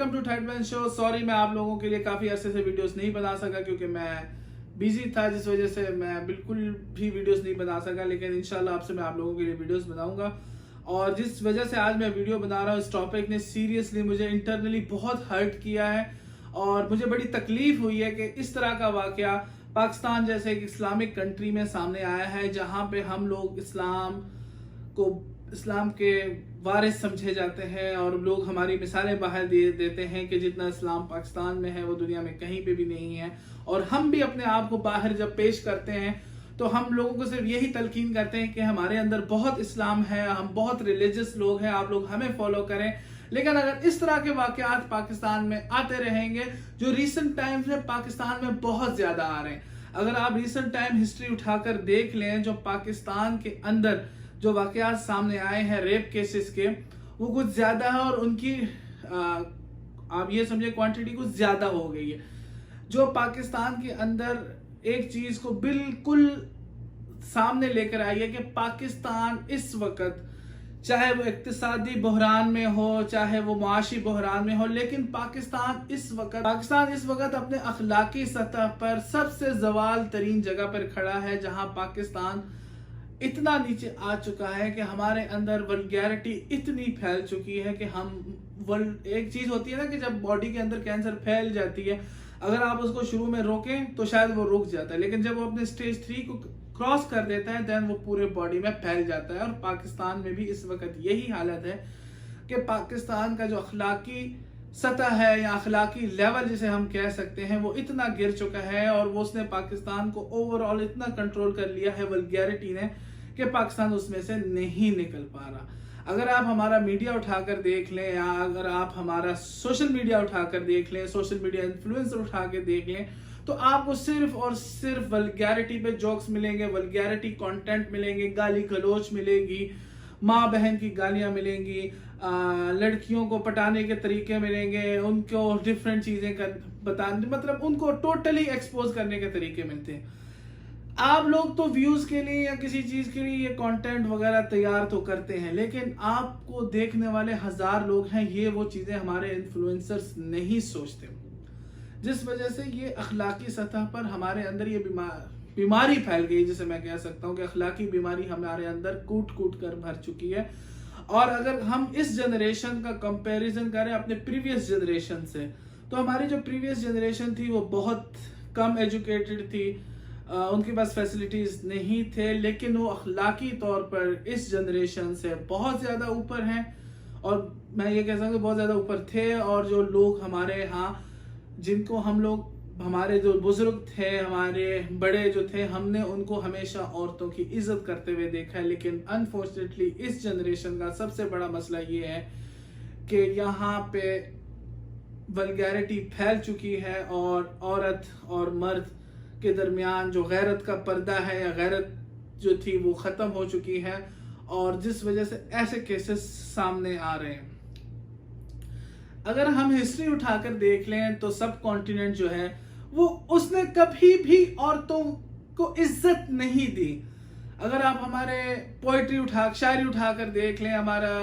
Welcome to third show. Sorry मैं आप लोगों के लिए काफ़ी अरसे से वीडियोस नहीं बना सका क्योंकि मैं बिजी था, जिस वजह से मैं बिल्कुल भी वीडियोस नहीं बना सका। लेकिन इंशाल्लाह आपसे मैं आप लोगों के लिए वीडियोस बनाऊंगा। और जिस वजह से आज मैं वीडियो बना रहा हूँ, इस टॉपिक ने सीरियसली मुझे इंटरनली बहुत हर्ट किया है और मुझे बड़ी तकलीफ हुई है कि इस तरह का वाकया पाकिस्तान जैसे एक इस्लामिक कंट्री में सामने आया है, जहाँ पे हम लोग इस्लाम के वारिस समझे जाते हैं और लोग हमारी मिसालें बाहर देते हैं कि जितना इस्लाम पाकिस्तान में है वो दुनिया में कहीं पे भी नहीं है। और हम भी अपने आप को बाहर जब पेश करते हैं तो हम लोगों को सिर्फ यही तलकीन करते हैं कि हमारे अंदर बहुत इस्लाम है, हम बहुत रिलीजियस लोग हैं, आप लोग हमें फॉलो करें। लेकिन अगर इस तरह के वाकयात पाकिस्तान में आते रहेंगे, जो रिसेंट टाइम्स में पाकिस्तान में बहुत ज्यादा आ रहे हैं, अगर आप रिसेंट टाइम हिस्ट्री उठाकर देख लें, जो पाकिस्तान के अंदर जो वाकयात सामने आए हैं रेप केसेस के, वो कुछ ज्यादा है और उनकी आप ये समझे क्वांटिटी कुछ ज्यादा हो गई है। जो पाकिस्तान के अंदर एक चीज को बिल्कुल सामने लेकर आई है कि पाकिस्तान इस वक्त चाहे वो इक्तिसादी बहरान में हो, चाहे वो मुआशी बहरान में हो, लेकिन पाकिस्तान इस वक्त अपने अखलाकी सतह पर सबसे जवाल तरीन जगह पर खड़ा है, जहां पाकिस्तान इतना नीचे आ चुका है कि हमारे अंदर वल्गैरिटी इतनी फैल चुकी है कि एक चीज होती है ना कि जब बॉडी के अंदर कैंसर फैल जाती है, अगर आप उसको शुरू में रोकें तो शायद वो रुक जाता है, लेकिन जब वो अपने स्टेज 3 को क्रॉस कर देता है देन वो पूरे बॉडी में फैल जाता है। और पाकिस्तान में भी इस वक्त यही हालत है कि पाकिस्तान का जो अखलाकी सतह है या अखलाकी लेवल जिसे हम कह सकते हैं, वो इतना गिर चुका है और वो उसने पाकिस्तान को ओवरऑल इतना कंट्रोल कर लिया है वल्गैरिटी ने कि पाकिस्तान उसमें से नहीं निकल पा रहा। अगर आप हमारा मीडिया उठाकर देख लें या अगर आप हमारा सोशल मीडिया उठाकर देख लें, सोशल मीडिया इन्फ्लुएंसर उठा के देख लें, तो आपको सिर्फ और सिर्फ वल्गैरिटी पे जोक्स मिलेंगे, वल्गैरिटी कंटेंट मिलेंगे, गाली गलोच मिलेगी, माँ बहन की गालियां मिलेंगी, लड़कियों को पटाने के तरीके मिलेंगे, उनको डिफरेंट चीजें बताने, मतलब उनको टोटली एक्सपोज करने के तरीके मिलते हैं। आप लोग तो व्यूज के लिए या किसी चीज के लिए ये कंटेंट वगैरह तैयार तो करते हैं, लेकिन आपको देखने वाले 1000 लोग हैं, ये वो चीजें हमारे इन्फ्लुएंसर्स नहीं सोचते, जिस वजह से ये अखलाकी सतह पर हमारे अंदर ये बीमारी फैल गई, जिसे मैं कह सकता हूँ कि अखलाकी बीमारी हमारे अंदर कूट कूट कर भर चुकी है। और अगर हम इस जनरेशन का कंपैरिजन करें अपने प्रीवियस जनरेशन से, तो हमारी जो प्रीवियस जनरेशन थी वो बहुत कम एजुकेटेड थी, उनके पास फैसिलिटीज नहीं थे, लेकिन वो अखलाकी तौर पर इस जनरेशन से बहुत ज्यादा ऊपर हैं। और मैं ये कह सकता हूँ बहुत ज्यादा ऊपर थे। और जो लोग हमारे यहाँ जिनको हम लोग, हमारे जो बुजुर्ग थे, हमारे बड़े जो थे, हमने उनको हमेशा औरतों की इज्जत करते हुए देखा है। लेकिन अनफॉर्चुनेटली इस जनरेशन का सबसे बड़ा मसला ये है कि यहाँ पे वल्गैरिटी फैल चुकी है और औरत और मर्द के दरमियान जो गैरत का पर्दा है या गैरत जो थी वो खत्म हो चुकी है, और जिस वजह से ऐसे केसेस सामने आ रहे हैं। अगर हम हिस्ट्री उठाकर देख लें तो सब कॉन्टिनेंट जो है वो उसने कभी भी औरतों को इज्जत नहीं दी। अगर आप हमारे पोइट्री शायरी उठाकर देख लें, हमारा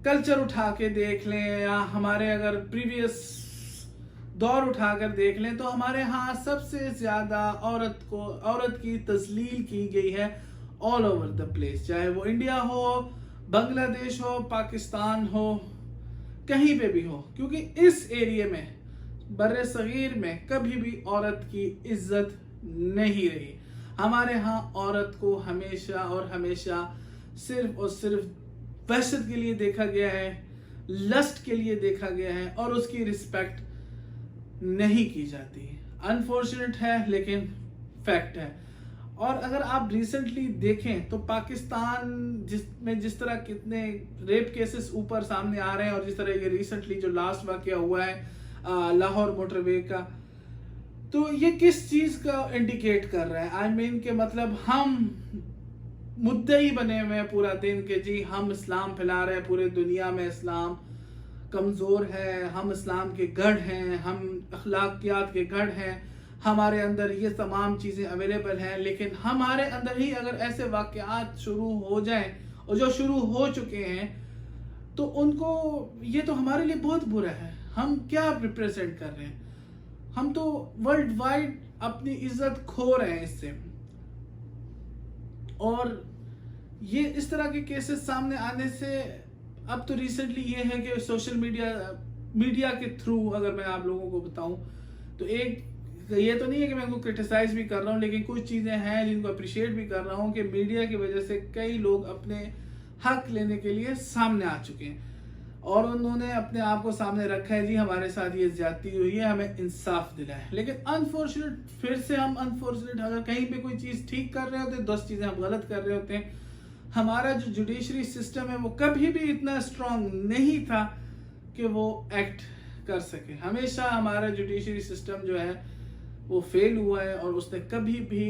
कल्चर उठा के देख लें, या हमारे अगर प्रीवियस दौर उठाकर देख लें, तो हमारे यहाँ सबसे ज्यादा औरत की तजलील की गई है ऑल ओवर द प्लेस, चाहे वो इंडिया हो, बांग्लादेश हो, पाकिस्तान हो, कहीं पे भी हो, क्योंकि इस एरिया में बर्रे सगीर में कभी भी औरत की इज्जत नहीं रही। हमारे यहाँ औरत को हमेशा और हमेशा सिर्फ और सिर्फ वहशत के लिए देखा गया है, लस्ट के लिए देखा गया है, और उसकी रिस्पेक्ट नहीं की जाती। अनफॉर्चुनेट है लेकिन फैक्ट है। और अगर आप रिसेंटली देखें तो पाकिस्तान जिस तरह कितने रेप केसेस ऊपर सामने आ रहे हैं, और जिस तरह ये रिसेंटली जो लास्ट वाकया हुआ है लाहौर मोटरवे का, तो ये किस चीज का इंडिकेट कर रहा है? आई मीन के मतलब हम मुद्दई बने हुए हैं पूरा दिन के जी हम इस्लाम फैला रहे हैं, पूरे दुनिया में इस्लाम कमजोर है, हम इस्लाम के गढ़ हैं, हम अखलाकियात के गढ़ हैं, हमारे अंदर ये तमाम चीजें अवेलेबल हैं। लेकिन हमारे अंदर ही अगर ऐसे वाकयात शुरू हो जाएं, और जो शुरू हो चुके हैं, तो उनको ये तो हमारे लिए बहुत बुरा है। ہم کیا ریپریزنٹ کر رہے ہیں؟ ہم تو ورلڈ وائڈ اپنی عزت کھو رہے ہیں اس سے. اور یہ اس طرح کے کیسز سامنے آنے سے اب تو ریسنٹلی یہ ہے کہ سوشل میڈیا کے تھرو اگر میں آپ لوگوں کو بتاؤں تو یہ تو نہیں ہے کہ میں ان کو کرٹیسائز بھی کر رہا ہوں، لیکن کچھ چیزیں ہیں جن کو اپریشیٹ بھی کر رہا ہوں کہ میڈیا کی وجہ سے کئی لوگ اپنے حق لینے کے لیے سامنے آ چکے ہیں اور انہوں نے اپنے آپ کو سامنے رکھا ہے، جی ہمارے ساتھ یہ زیادتی ہوئی ہے، ہمیں انصاف دلائے. لیکن انفارچونیٹ اگر کہیں پہ کوئی چیز ٹھیک کر رہے ہوتے ہیں 10 چیزیں ہم غلط کر رہے ہوتے ہیں. ہمارا جو جوڈیشری سسٹم ہے وہ کبھی بھی اتنا اسٹرانگ نہیں تھا کہ وہ ایکٹ کر سکے. ہمیشہ ہمارا جوڈیشری سسٹم جو ہے وہ فیل ہوا ہے اور اس نے کبھی بھی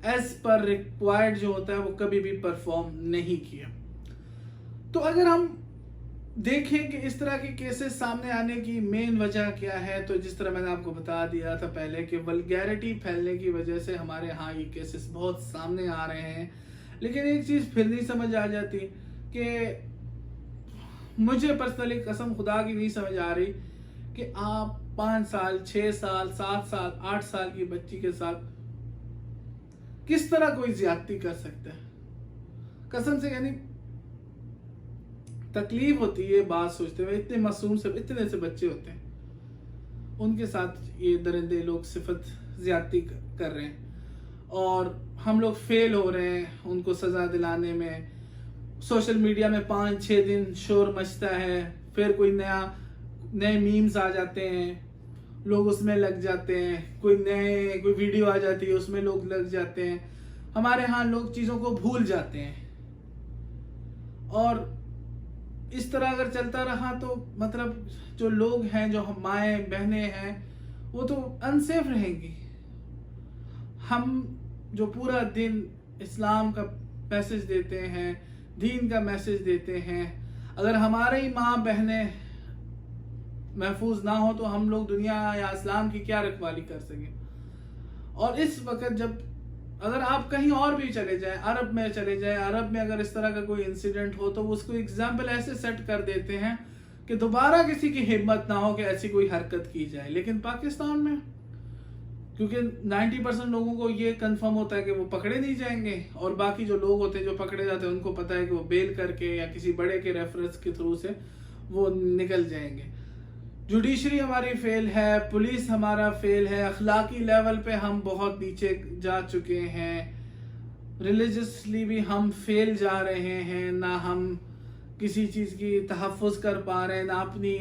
ایز پر ریکوائرڈ جو ہوتا ہے وہ کبھی بھی پرفارم نہیں کیا. تو اگر ہم دیکھیں کہ اس طرح کے کیسز سامنے آنے کی مین وجہ کیا ہے، تو جس طرح میں نے آپ کو بتا دیا تھا پہلے کہ ولگیرٹی پھیلنے کی وجہ سے ہمارے ہاں یہ کیسز بہت سامنے آ رہے ہیں. لیکن ایک چیز پھر نہیں سمجھ آ جاتی کہ مجھے پرسنلی قسم خدا کی نہیں سمجھ آ رہی کہ آپ 5 سال 6 سال 7 سال 8 سال کی بچی کے ساتھ کس طرح کوئی زیادتی کر سکتا ہے. قسم سے یعنی تکلیف ہوتی ہے بات سوچتے ہوئے. اتنے معصوم سے اتنے سے بچے ہوتے ہیں، ان کے ساتھ یہ درندے لوگ صفت زیادتی کر رہے ہیں اور ہم لوگ فیل ہو رہے ہیں ان کو سزا دلانے میں. سوشل میڈیا میں 5-6 دن شور مچتا ہے، پھر کوئی نئے میمز آ جاتے ہیں، لوگ اس میں لگ جاتے ہیں. کوئی ویڈیو آ جاتی ہے اس میں لوگ لگ جاتے ہیں. ہمارے ہاں لوگ چیزوں کو بھول جاتے ہیں اور اس طرح اگر چلتا رہا تو مطلب جو لوگ ہیں، جو مائیں بہنیں ہیں، وہ تو انسیف رہیں گی. ہم جو پورا دن اسلام کا میسج دیتے ہیں، دین کا میسج دیتے ہیں، اگر ہماری ماں بہنیں محفوظ نہ ہو تو ہم لوگ دنیا یا اسلام کی کیا رکھوالی کر سکیں. اور اس وقت جب اگر آپ کہیں اور بھی چلے جائیں، عرب میں چلے جائیں، عرب میں اگر اس طرح کا کوئی انسیڈنٹ ہو تو اس کو ایگزامپل ایسے سیٹ کر دیتے ہیں کہ دوبارہ کسی کی ہمت نہ ہو کہ ایسی کوئی حرکت کی جائے. لیکن پاکستان میں کیونکہ 90% لوگوں کو یہ کنفرم ہوتا ہے کہ وہ پکڑے نہیں جائیں گے اور باقی جو لوگ ہوتے ہیں جو پکڑے جاتے ہیں ان کو پتا ہے کہ وہ بیل کر کے یا کسی بڑے کے ریفرنس کے تھرو سے وہ نکل جائیں گے. جوڈیشری ہماری فیل ہے، پولیس ہمارا فیل ہے، اخلاقی لیول پہ ہم بہت نیچے جا چکے ہیں، ریلیجسلی بھی ہم فیل جا رہے ہیں، نہ ہم کسی چیز کی تحفظ کر پا رہے ہیں، نہ اپنی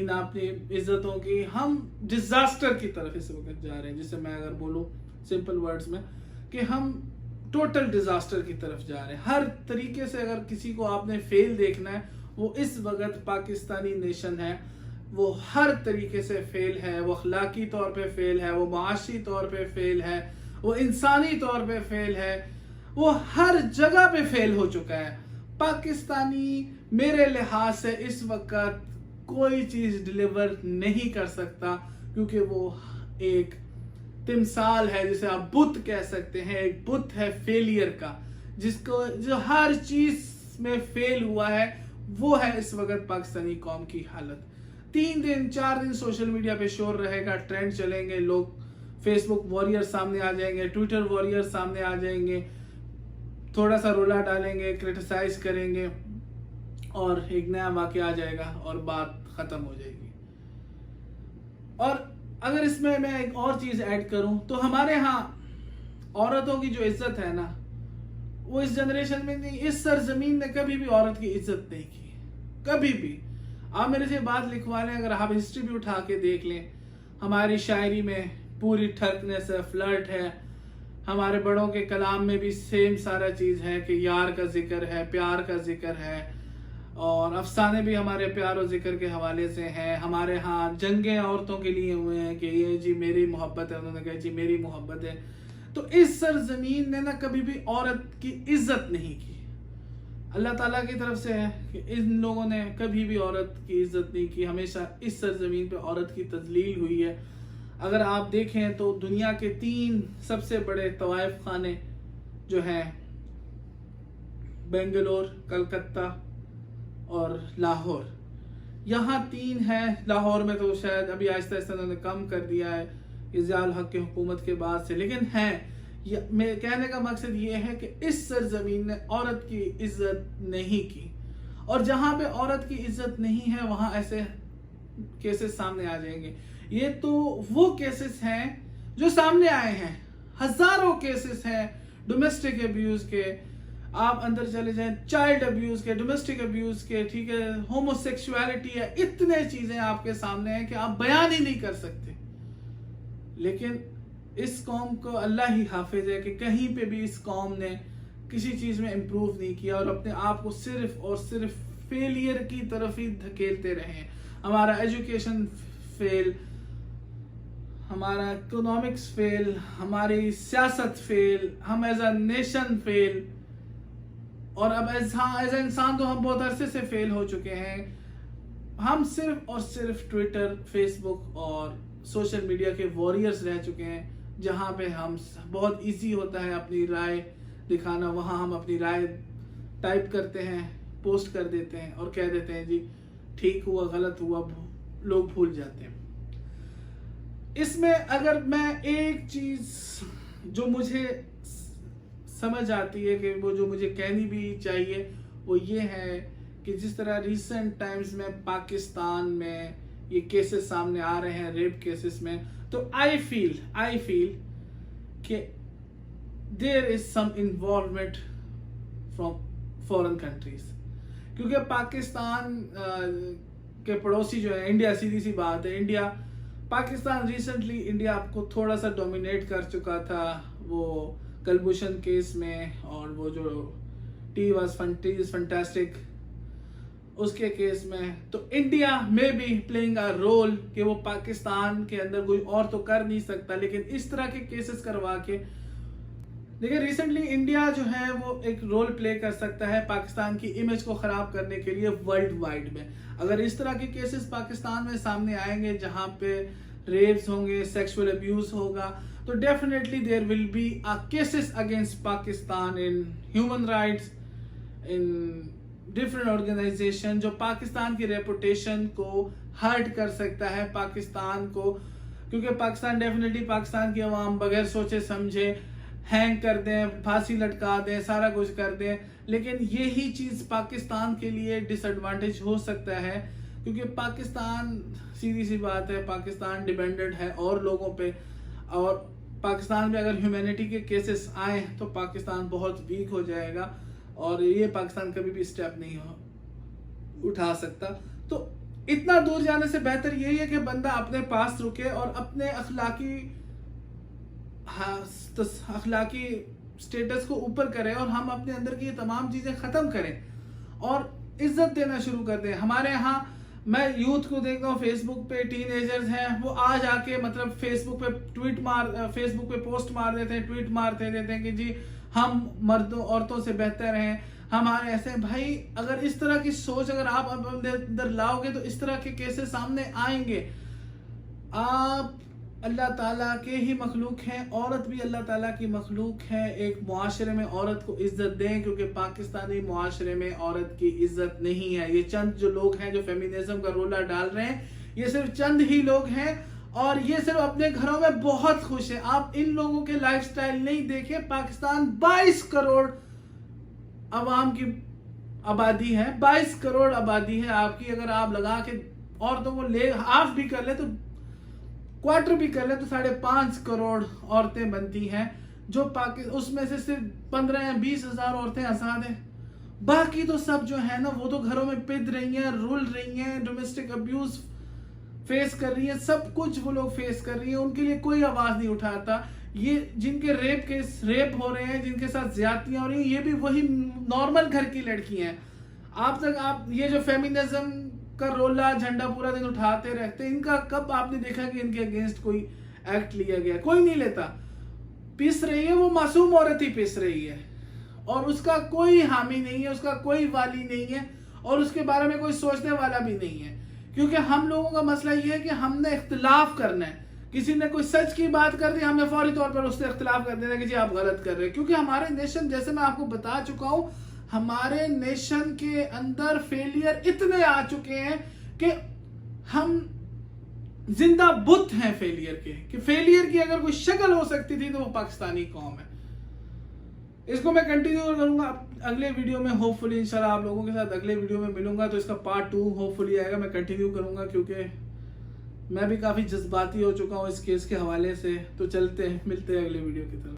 عزتوں کی. ہم ڈیزاسٹر کی طرف اس وقت جا رہے ہیں، جسے میں اگر بولوں سمپل ورڈز میں کہ ہم ٹوٹل ڈیزاسٹر کی طرف جا رہے ہیں. ہر طریقے سے اگر کسی کو آپ نے فیل دیکھنا ہے وہ اس وقت پاکستانی نیشن ہے. وہ ہر طریقے سے فیل ہے، وہ اخلاقی طور پہ فیل ہے، وہ معاشی طور پہ فیل ہے، وہ انسانی طور پہ فیل ہے، وہ ہر جگہ پہ فیل ہو چکا ہے. پاکستانی میرے لحاظ سے اس وقت کوئی چیز ڈیلیور نہیں کر سکتا کیونکہ وہ ایک تمثال ہے جسے آپ بت کہہ سکتے ہیں. ایک بت ہے فیلئر کا، جو ہر چیز میں فیل ہوا ہے. وہ ہے اس وقت پاکستانی قوم کی حالت. 3 دن 4 دن سوشل میڈیا پہ شور رہے گا، ٹرینڈ چلیں گے، لوگ فیس بک وارئر سامنے آ جائیں گے، ٹویٹر وارئر سامنے آ جائیں گے، تھوڑا سا رولا ڈالیں گے، کرٹیسائز کریں گے اور ایک نیا واقعہ آ جائے گا اور بات ختم ہو جائے گی. اور اگر اس میں ایک اور چیز ایڈ کروں تو ہمارے ہاں عورتوں کی جو عزت ہے نا، وہ اس جنریشن میں نہیں، اس سرزمین نے کبھی بھی عورت کی عزت نہیں کی، کبھی بھی. آپ میرے سے بات لکھوا لیں، اگر آپ ہسٹری بھی اٹھا کے دیکھ لیں، ہماری شاعری میں پوری ٹھرکنیس ہے، فلرٹ ہے. ہمارے بڑوں کے کلام میں بھی سیم سارا چیز ہے کہ یار کا ذکر ہے، پیار کا ذکر ہے، اور افسانے بھی ہمارے پیار و ذکر کے حوالے سے ہیں. ہمارے ہاں جنگیں عورتوں کے لیے ہوئے ہیں کہ یہ جی میری محبت ہے، انہوں نے کہا جی میری محبت ہے. تو اس سرزمین نے نا کبھی بھی عورت کی عزت نہیں کی. اللہ تعالیٰ کی طرف سے ہے کہ ان لوگوں نے کبھی بھی عورت کی عزت نہیں کی. ہمیشہ اس سرزمین پہ عورت کی تذلیل ہوئی ہے. اگر آپ دیکھیں تو دنیا کے 3 سب سے بڑے طوائف خانے جو ہیں، بنگلور، کلکتہ اور لاہور، यहाँ 3 है, लाहौर में तो शायद अभी आहिस्ता आहिस्ता उन्होंने कम कर दिया है इज़ाल हक की हुकूमत के बाद से, लेकिन है मैं कहने का मकसद ये है कि इस सरजमीन ने औरत की इज्जत नहीं की, और जहाँ पे औरत की इज्जत नहीं है वहाँ ऐसे केसेस सामने आ जाएंगे। ये तो वो केसेस हैं जो सामने आए हैं, हजारों केसेस हैं डोमेस्टिक अब्यूज के, आप अंदर चले जाएं, चाइल्ड अब्यूज के, डोमेस्टिक अब्यूज के, ठीक है, होमोसेक्सुअलिटी है, इतने चीजें आपके सामने हैं कि आप बयान ही नहीं कर सकते। लेकिन इस कौम को अल्लाह ही हाफिज है कि कहीं पे भी इस कौम ने किसी चीज में इम्प्रूव नहीं किया और अपने आप को सिर्फ और सिर्फ फेलियर की तरफ ही धकेलते रहे। हमारा एजुकेशन फेल, हमारा इकोनॉमिक्स फेल, हमारी सियासत फेल, हम एज अ नेशन फेल, और अब एज इंसान तो हम बहुत अरसे से फेल हो चुके हैं। हम सिर्फ और सिर्फ ट्विटर, फेसबुक और सोशल मीडिया के वॉरियर्स रह चुके हैं, जहाँ पे हम बहुत इजी होता है अपनी राय दिखाना। वहाँ हम अपनी राय टाइप करते हैं, पोस्ट कर देते हैं और कह देते हैं जी ठीक हुआ, गलत हुआ, लोग भूल जाते हैं। इसमें अगर मैं एक चीज जो मुझे समझ आती है कि वो जो मुझे कहनी भी चाहिए वो ये है कि जिस तरह रिसेंट टाइम्स में पाकिस्तान में ये केसेस सामने आ रहे हैं, रेप केसेस में, तो आई फील कि there is some involvement from foreign countries, क्योंकि पाकिस्तान के पड़ोसी जो है इंडिया, सीधी सी बात है, इंडिया पाकिस्तान रिसेंटली इंडिया को थोड़ा सा डोमिनेट कर चुका था वो कलभूषण केस में, और वो जो टी वाज फैंटास्टिक उसके केस में, तो इंडिया में भी प्लेइंग अ रोल कि वो पाकिस्तान के अंदर कोई और तो कर नहीं सकता, लेकिन इस तरह के केसेस करवा के, देखिए रिसेंटली इंडिया जो है वो एक रोल प्ले कर सकता है पाकिस्तान की इमेज को खराब करने के लिए वर्ल्ड वाइड में। अगर इस तरह के केसेस पाकिस्तान में सामने आएंगे जहां पे रेप्स होंगे, सेक्सुअल अब्यूज होगा, तो definitely there will be a cases against Pakistan in human rights, in different organisation, जो पाकिस्तान की रेपुटेशन को हर्ट कर सकता है पाकिस्तान को, क्योंकि पाकिस्तान डेफिनेटली पाकिस्तान की आवाम बगैर सोचे समझे हैंग कर दें, फांसी लटका दें, सारा कुछ कर दें, लेकिन यही चीज पाकिस्तान के लिए डिसएडवांटेज हो सकता है, क्योंकि पाकिस्तान सीधी सी बात है, पाकिस्तान डिपेंडेंट है और लोगों पे, और पाकिस्तान में अगर ह्यूमैनिटी के केसेस आए तो पाकिस्तान बहुत वीक हो जाएगा और ये पाकिस्तान कभी भी स्टेप नहीं उठा सकता। तो इतना दूर जाने से बेहतर यही है कि बंदा अपने पास रुके और अपने अखलाकी स्टेटस को ऊपर करें और हम अपने अंदर की ये तमाम चीजें खत्म करें और इज्जत देना शुरू कर दें। हमारे यहाँ मैं यूथ को देखता हूँ, फेसबुक पे टीनेजर्स हैं, वो आज आके मतलब फेसबुक पे पोस्ट मार देते हैं, ट्वीट मारते देते हैं कि जी हम मर्दों औरतों से बेहतर हैं, हमारे ऐसे। भाई अगर इस तरह की सोच अगर आप अपने अंदर लाओगे तो इस तरह के केसेस सामने आएंगे। आप अल्लाह ताला के ही मखलूक हैं, औरत भी अल्लाह ताला की मखलूक है। एक मुआशरे में औरत को इज्जत दें, क्योंकि पाकिस्तानी मुआशरे में औरत की इज्जत नहीं है। ये चंद जो लोग हैं जो फेमिनिज्म का रोला डाल रहे हैं, ये सिर्फ चंद ही लोग हैं और ये सिर्फ अपने घरों में बहुत खुश है। आप इन लोगों के लाइफस्टाइल नहीं देखें। पाकिस्तान 22 करोड़ अवाम की आबादी है, 22 करोड़ आबादी है आपकी। अगर आप लगा के औरतों को ले हाफ भी कर ले तो क्वार्टर भी कर ले तो 5.5 करोड़ औरतें बनती हैं, जो उसमें से सिर्फ 15 या 20 हजार औरतें आजाद हैं। बाकी तो सब जो है ना वो तो घरों में पिद रही हैं, रुल रही हैं, डोमेस्टिक अब्यूज फेस कर रही हैं, सब कुछ वो लोग फेस कर रही हैं। उनके लिए कोई आवाज नहीं उठाता। ये जिनके रेप हो रहे हैं, जिनके साथ ज्यादतियां हो रही हैं, ये भी वही नॉर्मल घर की लड़की हैं। आप ये जो फेमिनिज्म का रोला झंडा पूरा दिन उठाते रहते, इनका कब आपने देखा कि इनके अगेंस्ट कोई एक्ट लिया गया? कोई नहीं लेता। पिस रही है वो मासूम औरत ही पिस रही है और उसका कोई हामी नहीं है, उसका कोई वाली नहीं है और उसके बारे में कोई सोचने वाला भी नहीं है। क्योंकि हम लोगों का मसला ये है कि हमने इख्तिलाफ करना है। किसी ने कोई सच की बात कर दी, हमने फौरी तौर पर उससे इख्तिलाफ कर देना कि जी आप गलत कर रहे हैं। क्योंकि हमारे नेशन, जैसे मैं आपको बता चुका हूं, हमारे नेशन के अंदर फेलियर इतने आ चुके हैं کہ ہم زندہ بت ہیں فیلئر کے، کہ فیلئر کی اگر کوئی شکل ہو سکتی تھی تو وہ پاکستانی قوم ہے. اس کو میں کنٹینیو کروں گا اگلے ویڈیو میں، ہوپ فلی انشاءاللہ آپ لوگوں کے ساتھ اگلے ویڈیو میں ملوں گا، تو اس کا پارٹ 2 ہوپ فلی آئے گا. میں کنٹینیو کروں گا کیونکہ میں بھی کافی جذباتی ہو چکا ہوں اس کیس کے حوالے سے. تو چلتے ہیں، ملتے ہیں اگلے ویڈیو کی طرف.